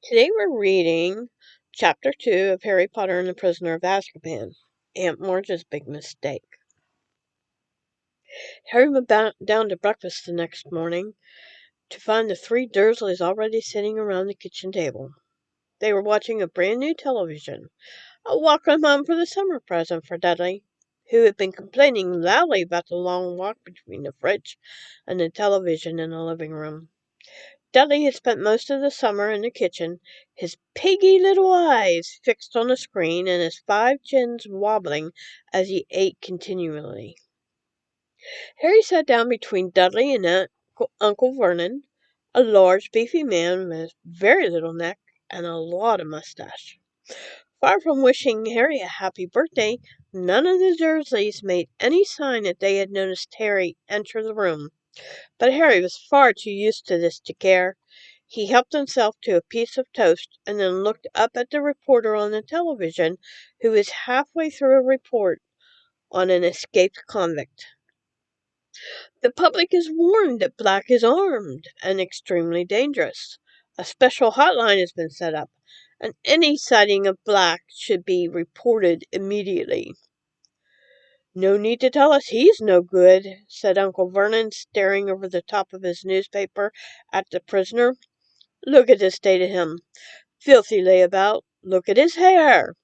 Today we're reading Chapter 2 of Harry Potter and the Prisoner of Azkaban, Aunt Marge's Big Mistake. Harry went down to breakfast the next morning to find the three Dursleys already sitting around the kitchen table. They were watching a brand new television, a welcome home for the summer present for Dudley, who had been complaining loudly about the long walk between the fridge and the television in the living room. Dudley had spent most of the summer in the kitchen, his piggy little eyes fixed on the screen and his 5 chins wobbling as he ate continually. Harry sat down between Dudley and Uncle Vernon, a large, beefy man with very little neck and a lot of mustache. Far from wishing Harry a happy birthday, none of the Dursleys made any sign that they had noticed Harry enter the room. But Harry was far too used to this to care. He helped himself to a piece of toast and then looked up at the reporter on the television, who was halfway through a report on an escaped convict. The public is warned that Black is armed and extremely dangerous. A special hotline has been set up, and any sighting of Black should be reported immediately. "No need to tell us he's no good," said Uncle Vernon, staring over the top of his newspaper at the prisoner. "Look at the state of him. Filthy layabout. Look at his hair."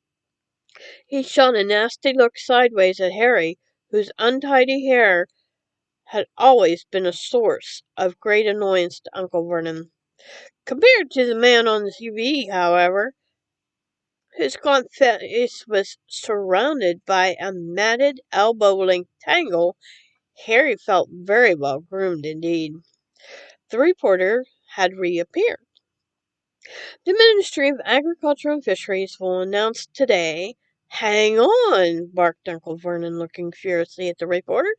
He shot a nasty look sideways at Harry, whose untidy hair had always been a source of great annoyance to Uncle Vernon. Compared to the man on the TV, however, whose gaunt face was surrounded by a matted elbow-length tangle, Harry felt very well groomed indeed. The reporter had reappeared. "The Ministry of Agriculture and Fisheries will announce today—" "Hang on!" barked Uncle Vernon, looking furiously at the reporter.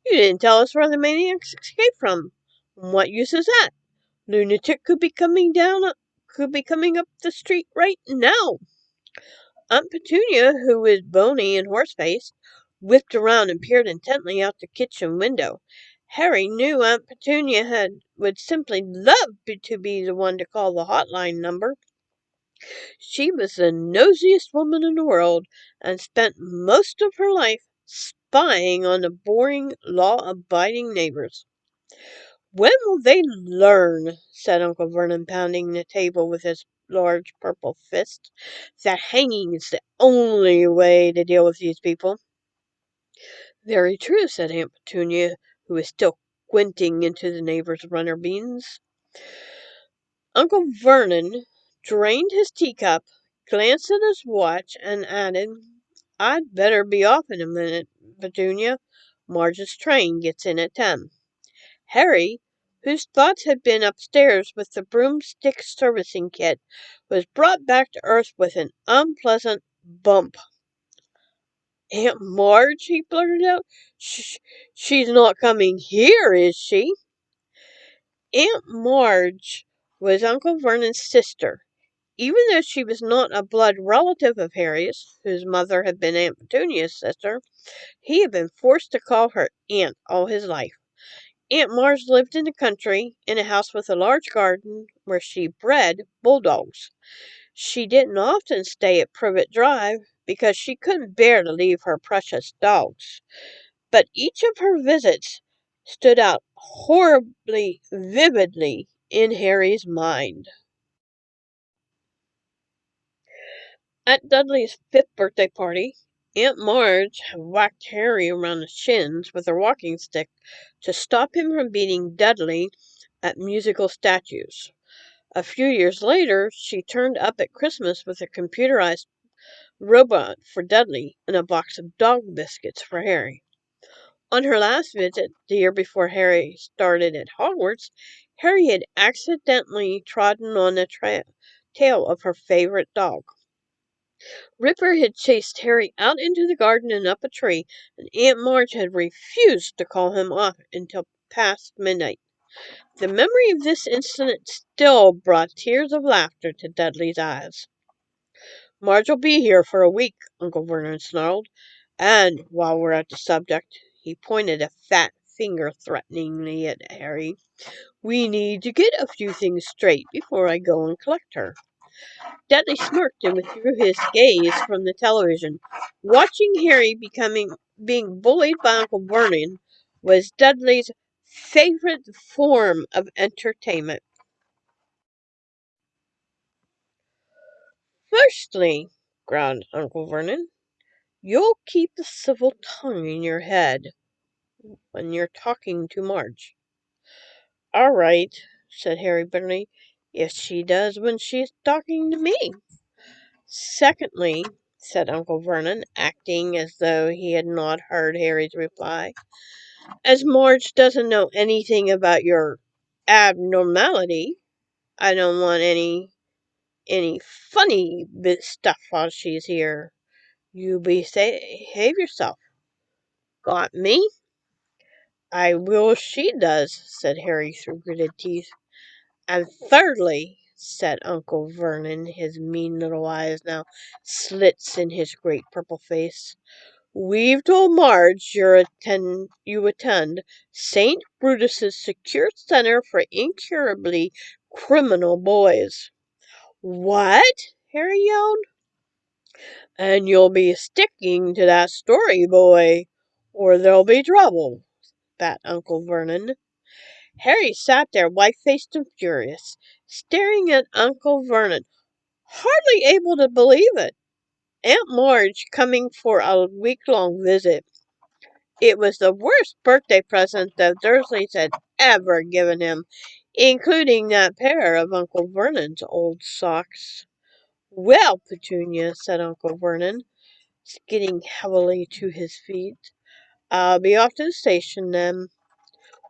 "You didn't tell us where the maniacs escaped from. What use is that? Lunatic could be coming up the street right now." Aunt Petunia, who was bony and horse-faced, whipped around and peered intently out the kitchen window. Harry knew Aunt Petunia would simply love to be the one to call the hotline number. She was the nosiest woman in the world, and spent most of her life spying on the boring, law-abiding neighbors. "When will they learn," said Uncle Vernon, pounding the table with his large purple fist, "that hanging is the only way to deal with these people?" "Very true," said Aunt Petunia, who was still squinting into the neighbor's runner beans. Uncle Vernon drained his teacup, glanced at his watch, and added, "I'd better be off in a minute, Petunia. Marge's train gets in at 10. Harry, whose thoughts had been upstairs with the broomstick servicing kit, was brought back to earth with an unpleasant bump. "Aunt Marge!" he blurted out. She's not coming here, is she?" Aunt Marge was Uncle Vernon's sister. Even though she was not a blood relative of Harry's, whose mother had been Aunt Petunia's sister, he had been forced to call her aunt all his life. Aunt Marge lived in the country, in a house with a large garden, where she bred bulldogs. She didn't often stay at Privet Drive, because she couldn't bear to leave her precious dogs. But each of her visits stood out horribly vividly in Harry's mind. At Dudley's 5th birthday party, Aunt Marge had whacked Harry around the shins with her walking stick to stop him from beating Dudley at musical statues. A few years later, she turned up at Christmas with a computerized robot for Dudley and a box of dog biscuits for Harry. On her last visit, the year before Harry started at Hogwarts, Harry had accidentally trodden on the tail of her favorite dog. Ripper had chased Harry out into the garden and up a tree, and Aunt Marge had refused to call him off until past midnight. The memory of this incident still brought tears of laughter to Dudley's eyes. "Marge'll be here for a week," Uncle Vernon snarled. "And, while we're at the subject," he pointed a fat finger threateningly at Harry, "we need to get a few things straight before I go and collect her." Dudley smirked and withdrew his gaze from the television. Watching Harry being bullied by Uncle Vernon was Dudley's favorite form of entertainment. Firstly, growled Uncle Vernon, you'll keep a civil tongue in your head when you're talking to Marge. All right, said Harry bitterly, if she does when she's talking to me. Secondly, said Uncle Vernon, acting as though he had not heard Harry's reply, as Marge doesn't know anything about your abnormality, I don't want any funny bit stuff while she's here. You behave yourself. Got me? I will if she does, said Harry through gritted teeth. And thirdly, said Uncle Vernon, his mean little eyes now slits in his great purple face, we've told Marge you attend St. Brutus's Secure Center for Incurably Criminal Boys. What? Harry yelled. And you'll be sticking to that story, boy, or there'll be trouble, spat Uncle Vernon. Harry sat there, white-faced and furious, staring at Uncle Vernon, hardly able to believe it. Aunt Marge coming for a week-long visit. It was the worst birthday present the Dursleys had ever given him, including that pair of Uncle Vernon's old socks. Well, Petunia, said Uncle Vernon, skidding heavily to his feet, I'll be off to the station then.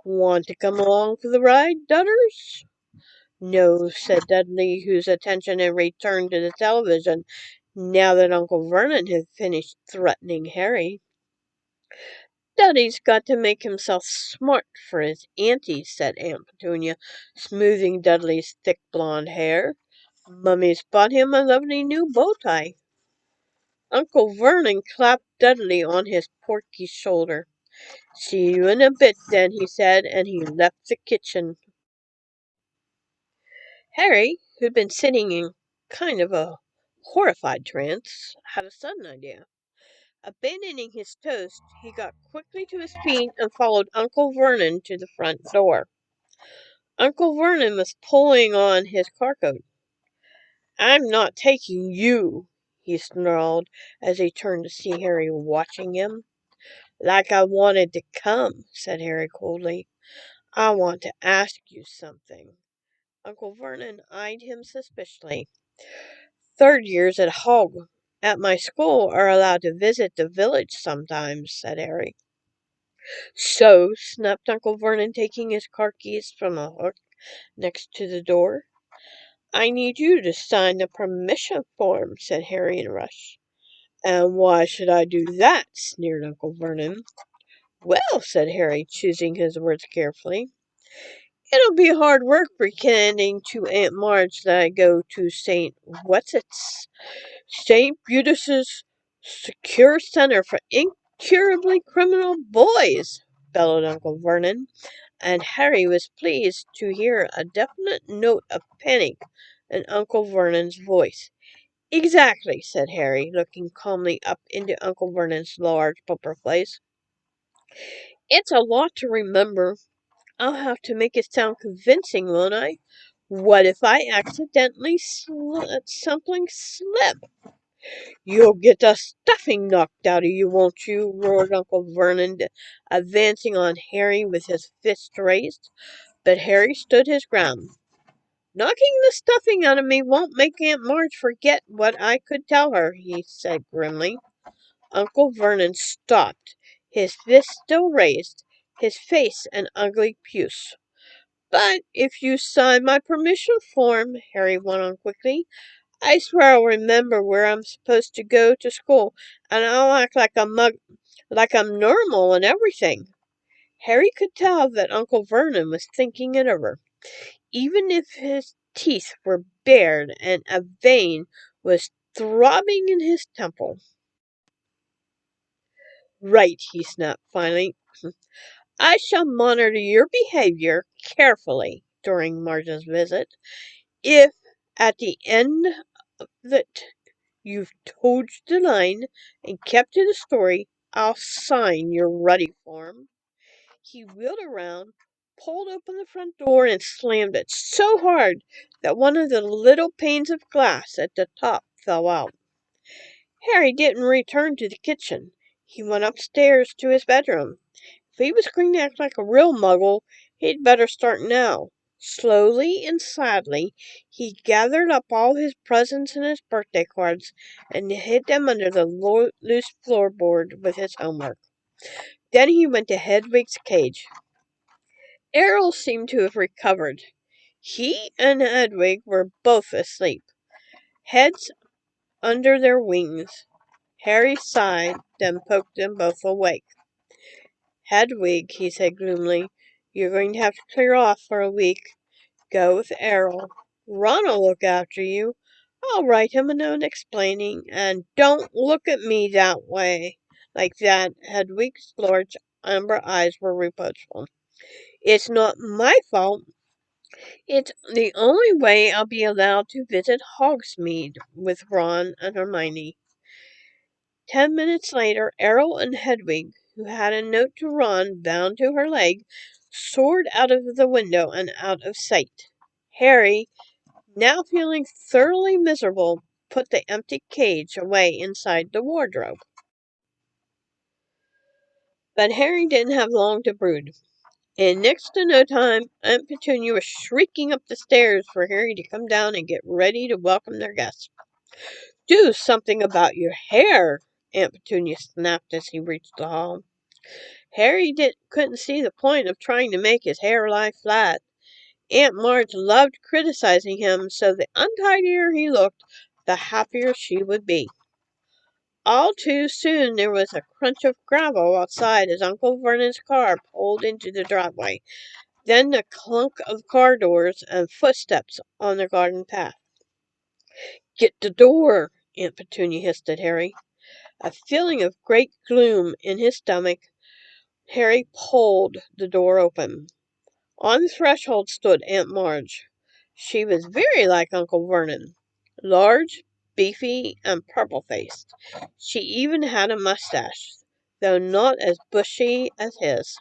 Want to come along for the ride, Dudders? No, said Dudley, whose attention had returned to the television now that Uncle Vernon had finished threatening Harry. Dudley's got to make himself smart for his auntie, said Aunt Petunia, smoothing Dudley's thick blonde hair. Mummy's bought him a lovely new bow tie. Uncle Vernon clapped Dudley on his porky shoulder. See you in a bit, then, he said, and he left the kitchen. Harry, who'd been sitting in kind of a horrified trance, had a sudden idea. Abandoning his toast, he got quickly to his feet and followed Uncle Vernon to the front door. Uncle Vernon was pulling on his car coat. I'm not taking you, he snarled as he turned to see Harry watching him. Like I wanted to come, said Harry coldly. I want to ask you something. Uncle Vernon eyed him suspiciously. Third years at my school are allowed to visit the village sometimes, said Harry. So, snapped Uncle Vernon, taking his car keys from a hook next to the door. I need you to sign the permission form, said Harry in a rush. And why should I do that? Sneered Uncle Vernon. Well, said Harry, choosing his words carefully, it'll be hard work pretending to Aunt Marge that I go to St. Brutus's Secure Center for Incurably Criminal Boys, bellowed Uncle Vernon, and Harry was pleased to hear a definite note of panic in Uncle Vernon's voice. Exactly, said Harry, looking calmly up into Uncle Vernon's large purple face. It's a lot to remember. I'll have to make it sound convincing, won't I? What if I accidentally let something slip? You'll get the stuffing knocked out of you, won't you? Roared Uncle Vernon, advancing on Harry with his fist raised. But Harry stood his ground. Knocking the stuffing out of me won't make Aunt Marge forget what I could tell her, he said grimly. Uncle Vernon stopped, his fist still raised, his face an ugly puce. But if you sign my permission form, Harry went on quickly, I swear I'll remember where I'm supposed to go to school, and I'll act like I'm normal and everything. Harry could tell that Uncle Vernon was thinking it over, even if his teeth were bared and a vein was throbbing in his temple. Right, he snapped finally. I shall monitor your behavior carefully during Marge's visit. If, At the end that you've told the line and kept to the story, I'll sign your ruddy form." He wheeled around, pulled open the front door, and slammed it so hard that one of the little panes of glass at the top fell out. Harry didn't return to the kitchen. He went upstairs to his bedroom. If he was going to act like a real muggle, he'd better start now. Slowly and sadly, he gathered up all his presents and his birthday cards and hid them under the loose floorboard with his homework. Then he went to Hedwig's cage. Errol seemed to have recovered. He and Hedwig were both asleep, heads under their wings. Harry sighed, then poked them both awake. "Hedwig," he said gloomily, "you're going to have to clear off for a week. Go with Errol. Ron'll look after you. I'll write him a note explaining, and don't look at me that way, like that." Hedwig's large amber eyes were reproachful. "It's not my fault. It's the only way I'll be allowed to visit Hogsmeade with Ron and Hermione." 10 minutes later, Errol and Hedwig, who had a note to Ron bound to her leg, soared out of the window and out of sight. Harry, now feeling thoroughly miserable, put the empty cage away inside the wardrobe. But Harry didn't have long to brood. In next to no time, Aunt Petunia was shrieking up the stairs for Harry to come down and get ready to welcome their guests. "Do something about your hair," Aunt Petunia snapped as he reached the hall. Harry couldn't see the point of trying to make his hair lie flat. Aunt Marge loved criticizing him, so the untidier he looked, the happier she would be. All too soon there was a crunch of gravel outside as Uncle Vernon's car pulled into the driveway, then the clunk of car doors and footsteps on the garden path. "Get the door," Aunt Petunia hissed at Harry. A feeling of great gloom in his stomach, Harry pulled the door open. On the threshold stood Aunt Marge. She was very like Uncle Vernon, large, beefy, and purple-faced. She even had a mustache, though not as bushy as his.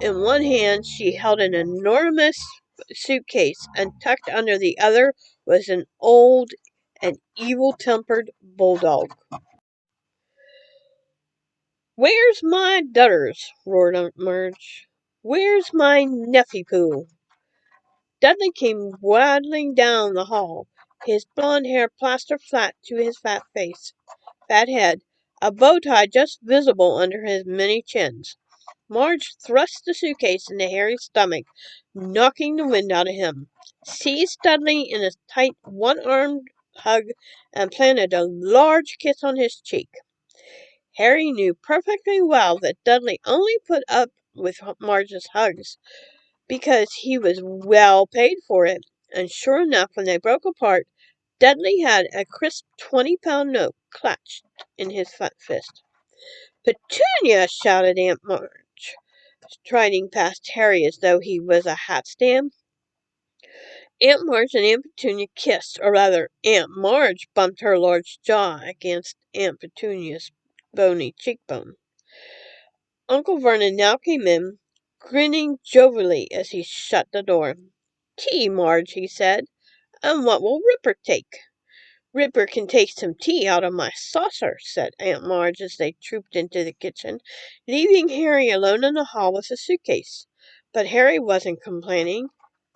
In one hand she held an enormous suitcase, and tucked under the other was an old and evil-tempered bulldog. "Where's my dudders?" roared Aunt Marge. "Where's my Neffy-poo?" Dudley came waddling down the hall, his blond hair plastered flat to his fat head, a bow tie just visible under his many chins. Marge thrust the suitcase into Harry's stomach, knocking the wind out of him, seized Dudley in a tight one-armed hug, and planted a large kiss on his cheek. Harry knew perfectly well that Dudley only put up with Marge's hugs because he was well paid for it, and sure enough, when they broke apart, Dudley had a crisp 20-pound note clutched in his fat fist. "Petunia!" shouted Aunt Marge, striding past Harry as though he was a hat stand. Aunt Marge and Aunt Petunia kissed, or rather, Aunt Marge bumped her large jaw against Aunt Petunia's bony cheekbone. Uncle Vernon now came in, grinning jovially as he shut the door. "Tea, Marge," he said. "And what will Ripper take?" "Ripper can take some tea out of my saucer," said Aunt Marge as they trooped into the kitchen, leaving Harry alone in the hall with the suitcase. But Harry wasn't complaining.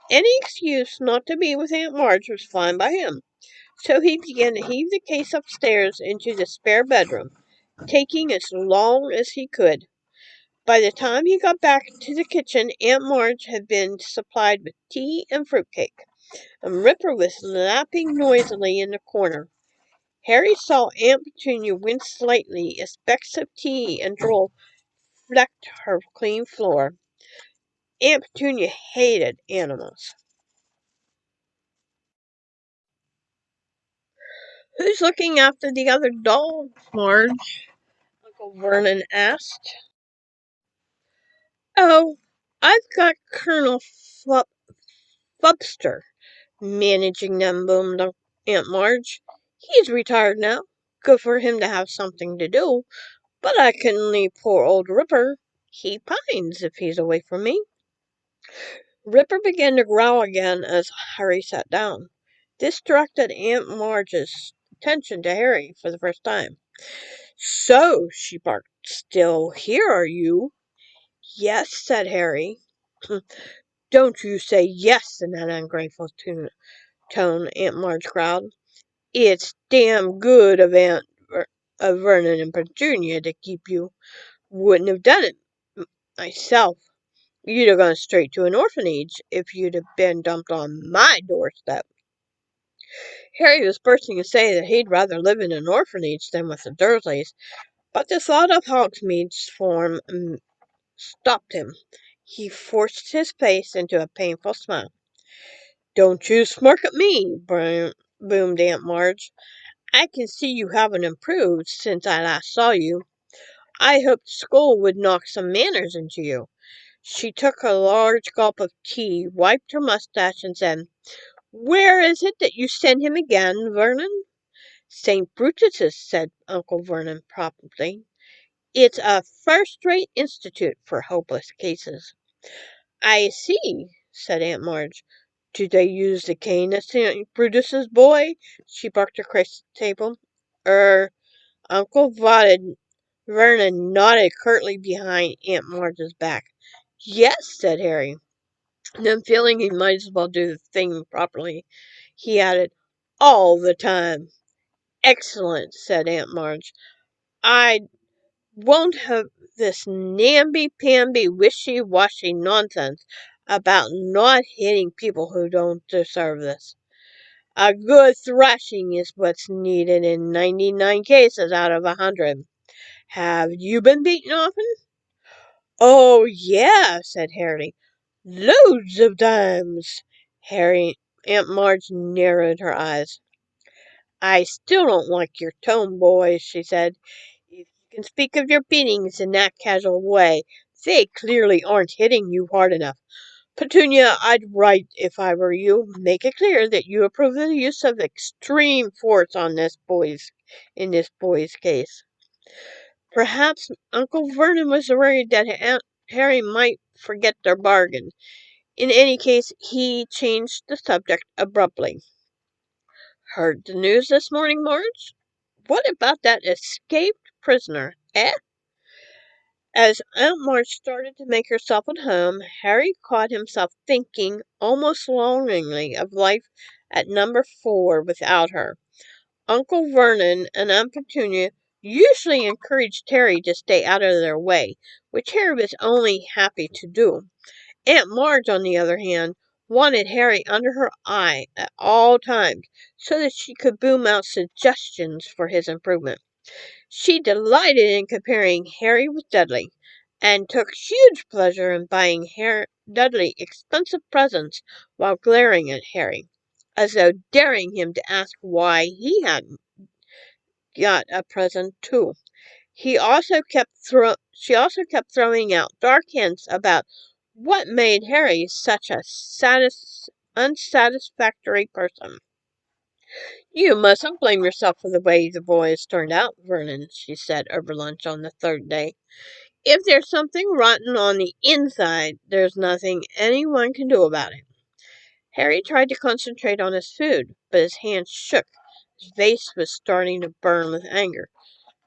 Any excuse not to be with Aunt Marge was fine by him, so he began to heave the case upstairs into the spare bedroom, taking as long as he could. By the time he got back to the kitchen, Aunt Marge had been supplied with tea and fruitcake, and Ripper was lapping noisily in the corner. Harry saw Aunt Petunia wince slightly as specks of tea and drool flecked her clean floor. Aunt Petunia hated animals. "Who's looking after the other dogs, Marge?" Uncle Vernon asked. "Oh, I've got Colonel Fubster. Managing them, boomed Aunt Marge. He's retired now. Good for him to have something to do. But I couldn't leave poor old Ripper. He pines if he's away from me. Ripper began to growl again as Harry sat down. This directed Aunt Marge's attention to Harry for the first time. So, she barked, still here are you? Yes, said Harry. Don't you say yes in that ungrateful tone, Aunt Marge growled. It's damn good of of Vernon and Petunia to keep you. Wouldn't have done it myself. You'd have gone straight to an orphanage if you'd have been dumped on my doorstep. Harry was bursting to say that he'd rather live in an orphanage than with the Dursleys, but the thought of Hogsmeade's form stopped him. He forced his face into a painful smile. Don't you smirk at me, boomed Aunt Marge. I can see you haven't improved since I last saw you. I hoped school would knock some manners into you. She took a large gulp of tea, wiped her mustache, and said, Where is it that you send him again, Vernon? St. Brutus's, said Uncle Vernon promptly. It's a first-rate institute for hopeless cases. I see, said Aunt Marge. Do they use the cane at St. Brutus's, boy? She barked across the table. Uncle Vernon nodded curtly behind Aunt Marge's back. Yes, said Harry. Then, feeling he might as well do the thing properly, he added, all the time. Excellent, said Aunt Marge. I won't have this namby-pamby, wishy-washy nonsense about not hitting people who don't deserve this. A good thrashing is what's needed in 99 cases out of 100. Have you been beaten often? Oh, yeah, said Harry. Loads of times. Aunt Marge narrowed her eyes. I still don't like your tone, boys, she said. If you can speak of your beatings in that casual way, they clearly aren't hitting you hard enough. Petunia, I'd write, if I were you, make it clear that you approve of the use of extreme force on in this boy's case. Perhaps Uncle Vernon was worried that Aunt Harry might forget their bargain. In any case, he changed the subject abruptly. Heard the news this morning, Marge? What about that escaped prisoner, eh? As Aunt March started to make herself at home, Harry caught himself thinking almost longingly of life at number 4 without her. Uncle Vernon and Aunt Petunia usually encouraged Harry to stay out of their way, which Harry was only happy to do. Aunt Marge, on the other hand, wanted Harry under her eye at all times, so that she could boom out suggestions for his improvement. She delighted in comparing Harry with Dudley, and took huge pleasure in buying Dudley expensive presents while glaring at Harry, as though daring him to ask why he hadn't got a present too. She also kept throwing out dark hints about what made Harry such a unsatisfactory person. You mustn't blame yourself for the way the boys turned out, Vernon, she said over lunch on the third day. If there's something rotten on the inside, there's nothing anyone can do about it. Harry tried to concentrate on his food, but his hands shook. His face was starting to burn with anger.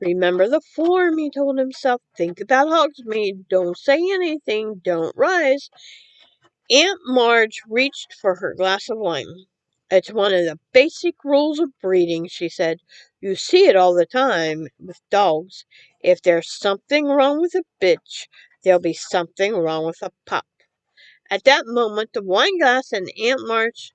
Remember the form, he told himself. Think about Hogsmeade. Don't say anything. Don't rise. Aunt Marge reached for her glass of wine. It's one of the basic rules of breeding, she said. You see it all the time with dogs. If there's something wrong with a bitch, there'll be something wrong with a pup. At that moment, the wine glass Aunt Marge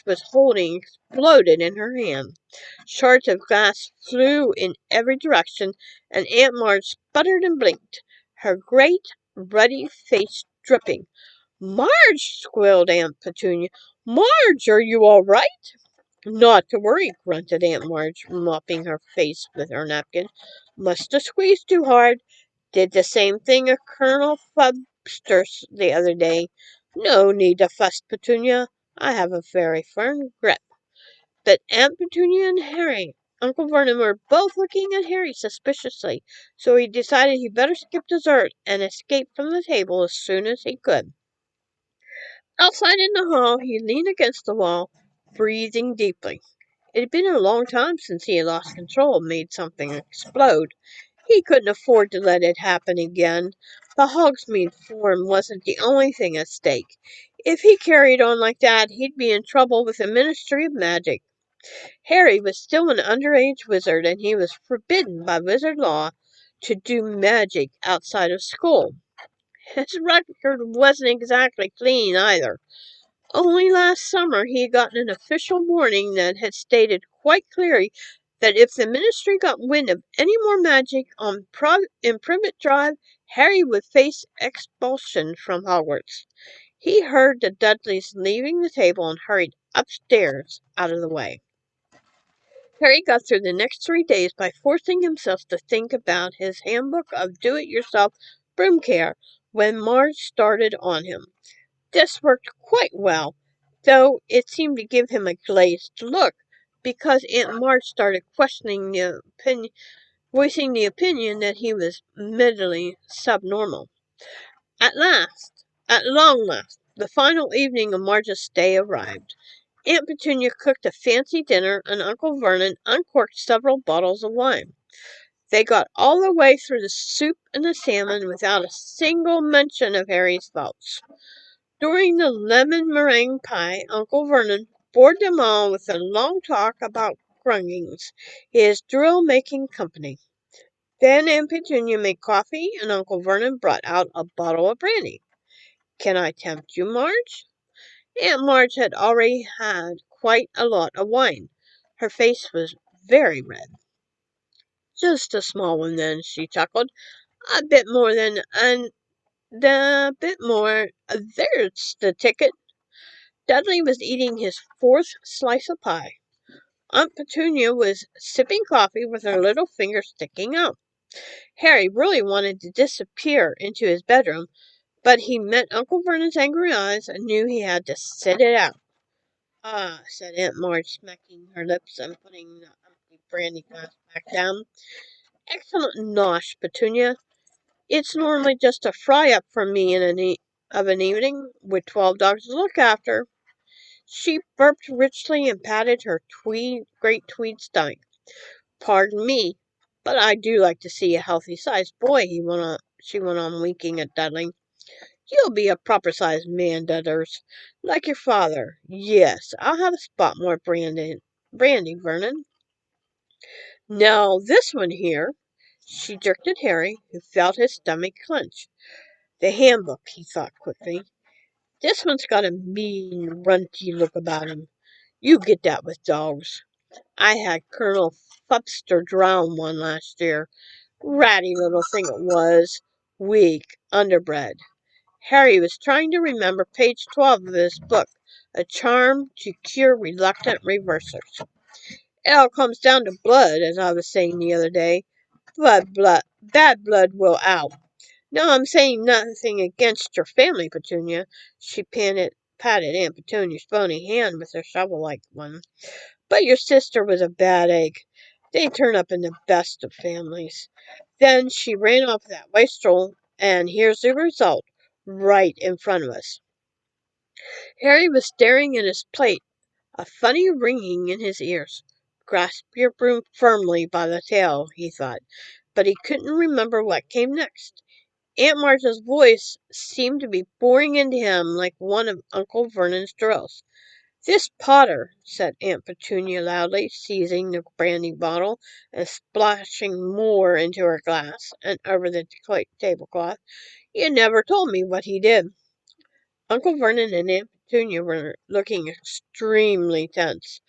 was holding exploded in her hand. Shards of glass flew in every direction, and Aunt Marge sputtered and blinked, her great, ruddy face dripping. Marge, squealed Aunt Petunia. Marge, are you all right? Not to worry, grunted Aunt Marge, mopping her face with her napkin. Must have squeezed too hard. Did the same thing a Colonel Fubster the other day. No need to fuss, Petunia. I have a very firm grip. But Aunt Petunia and Uncle Vernon were both looking at Harry suspiciously, so he decided he better skip dessert and escape from the table as soon as he could. Outside in the hall, he leaned against the wall, breathing deeply. It had been a long time since he had lost control and made something explode. He couldn't afford to let it happen again. The Hogsmeade form wasn't the only thing at stake. If he carried on like that, he'd be in trouble with the Ministry of Magic. Harry was still an underage wizard, and he was forbidden by wizard law to do magic outside of school. His record wasn't exactly clean either. Only last summer he had gotten an official warning that had stated quite clearly that if the Ministry got wind of any more magic in Privet Drive, Harry would face expulsion from Hogwarts. He heard the Dudleys leaving the table and hurried upstairs out of the way. Harry got through the next 3 days by forcing himself to think about his handbook of do-it-yourself broom care when Marge started on him. This worked quite well, though it seemed to give him a glazed look, because Aunt Marge started voicing the opinion that he was mentally subnormal. At long last, the final evening of Marge's stay arrived. Aunt Petunia cooked a fancy dinner, and Uncle Vernon uncorked several bottles of wine. They got all the way through the soup and the salmon without a single mention of Harry's faults. During the lemon meringue pie, Uncle Vernon bored them all with a long talk about Grungings, his drill-making company. Then Aunt Petunia made coffee, and Uncle Vernon brought out a bottle of brandy. "Can I tempt you, Marge?" Aunt Marge had already had quite a lot of wine. Her face was very red. "Just a small one, then," she chuckled. "A bit more than a bit more. There's the ticket." Dudley was eating his fourth slice of pie. Aunt Petunia was sipping coffee with her little finger sticking out. Harry really wanted to disappear into his bedroom, but he met Uncle Vernon's angry eyes and knew he had to sit it out. "Ah," said Aunt Marge, smacking her lips and putting the empty brandy glass back down. "Excellent nosh, Petunia. It's normally just a fry-up for me of an evening, with 12 dogs to look after." She burped richly and patted her great tweed stomach. "Pardon me, but I do like to see a healthy-sized boy," she went on, winking at Dudley. "You'll be a proper-sized man, Dudders, like your father. Yes, I'll have a spot more brandy, Vernon. Now, this one here." She jerked at Harry, who felt his stomach clench. "The handbook," he thought quickly. "This one's got a mean, runty look about him. You get that with dogs. I had Colonel Fupster drown one last year. Ratty little thing it was. Weak, underbred." Harry was trying to remember page 12 of his book, "A Charm to Cure Reluctant Reversers." "It all comes down to blood, as I was saying the other day. Bad blood will out. Now, I'm saying nothing against your family, Petunia." She patted Aunt Petunia's bony hand with her shovel-like one. "But your sister was a bad egg. They turn up in the best of families." Then she ran off that wastrel, and here's the result, right in front of us. Harry was staring at his plate, a funny ringing in his ears. "Grasp your broom firmly by the tail," he thought, but he couldn't remember what came next. Aunt Martha's voice seemed to be boring into him like one of Uncle Vernon's drills. "This Potter," said Aunt Petunia loudly, seizing the brandy bottle and splashing more into her glass and over the tablecloth. "You never told me what he did." Uncle Vernon and Aunt Petunia were looking extremely tense.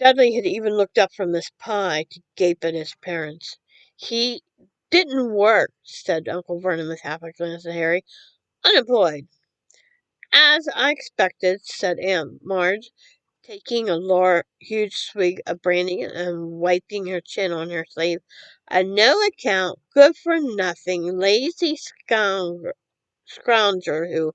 Dudley had even looked up from his pie to gape at his parents. "He didn't work," said Uncle Vernon with half a glance at Harry. "Unemployed." "As I expected," said Aunt Marge, taking a huge swig of brandy and wiping her chin on her sleeve. "A no-account, good-for-nothing, lazy scrounger who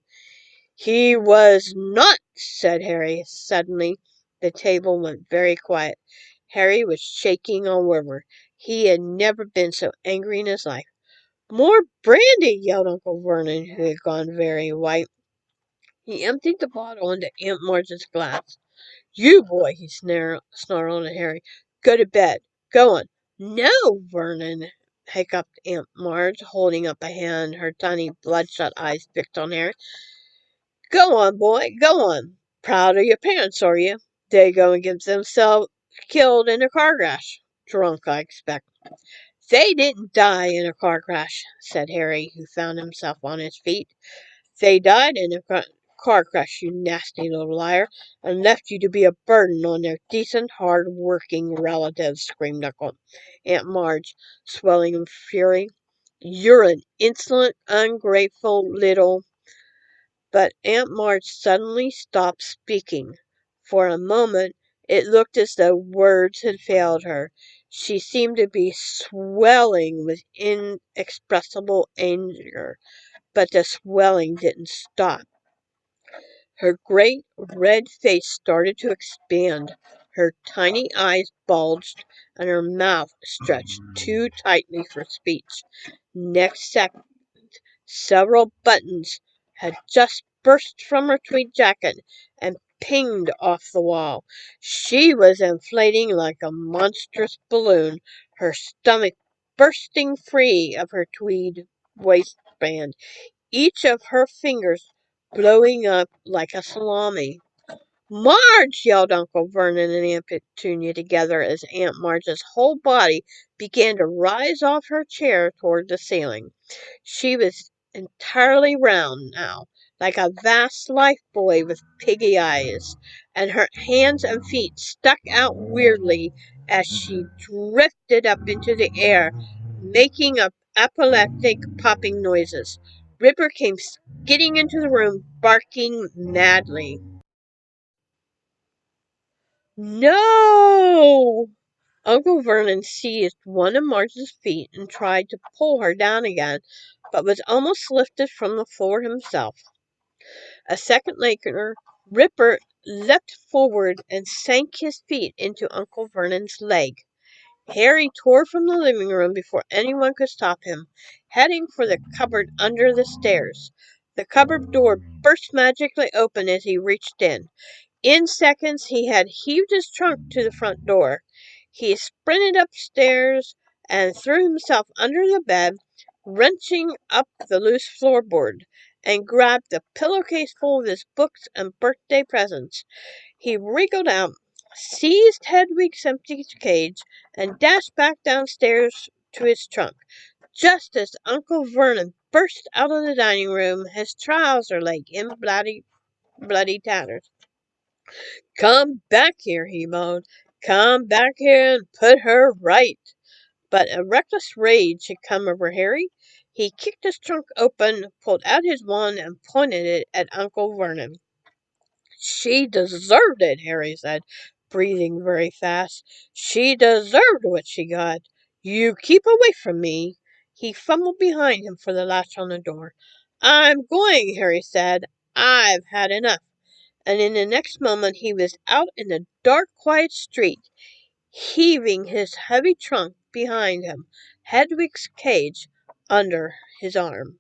"He was not," said Harry. Suddenly the table went very quiet. Harry was shaking all over. He had never been so angry in his life. "More brandy!" yelled Uncle Vernon, who had gone very white. He emptied the bottle into Aunt Marge's glass. "You boy," he snarled at Harry, "go to bed. Go on." "No, Vernon," hiccuped Aunt Marge, holding up a hand, her tiny bloodshot eyes fixed on Harry. "Go on, boy, go on. Proud of your parents, are you? They go and get themselves killed in a car crash. Drunk, I expect." "They didn't die in a car crash," said Harry, who found himself on his feet. "They died in a car crash, you nasty little liar, and left you to be a burden on their decent, hard-working relatives," screamed Aunt Marge, swelling in fury. "You're an insolent, ungrateful little—" But Aunt March suddenly stopped speaking. For a moment it looked as though words had failed her. She seemed to be swelling with inexpressible anger, but the swelling didn't stop. Her great red face started to expand. Her tiny eyes bulged, and her mouth stretched too tightly for speech. Next second, several buttons had just burst from her tweed jacket and pinged off the wall. She was inflating like a monstrous balloon, her stomach bursting free of her tweed waistband, each of her fingers blowing up like a salami. "Marge!" yelled Uncle Vernon and Aunt Petunia together as Aunt Marge's whole body began to rise off her chair toward the ceiling. She was entirely round now, like a vast life buoy with piggy eyes, and her hands and feet stuck out weirdly as she drifted up into the air, making epileptic popping noises. Ripper came skidding into the room, barking madly. "No!" Uncle Vernon seized one of Marge's feet and tried to pull her down again, but was almost lifted from the floor himself. A second later, Ripper leapt forward and sank his feet into Uncle Vernon's leg. Harry tore from the living room before anyone could stop him, heading for the cupboard under the stairs. The cupboard door burst magically open as he reached in. In seconds he had heaved his trunk to the front door. He sprinted upstairs and threw himself under the bed, wrenching up the loose floorboard, and grabbed the pillowcase full of his books and birthday presents. He wriggled out, seized Hedwig's empty cage, and dashed back downstairs to his trunk. Just as Uncle Vernon burst out of the dining room, his trouser leg in bloody tatters. "Come back here," he moaned. "Come back here and put her right." But a reckless rage had come over Harry. He kicked his trunk open, pulled out his wand, and pointed it at Uncle Vernon. "She deserved it," Harry said, breathing very fast. "She deserved what she got. You keep away from me." He fumbled behind him for the latch on the door. "I'm going," Harry said. "I've had enough." And in the next moment he was out in the dark, quiet street, heaving his heavy trunk behind him, Hedwig's cage under his arm.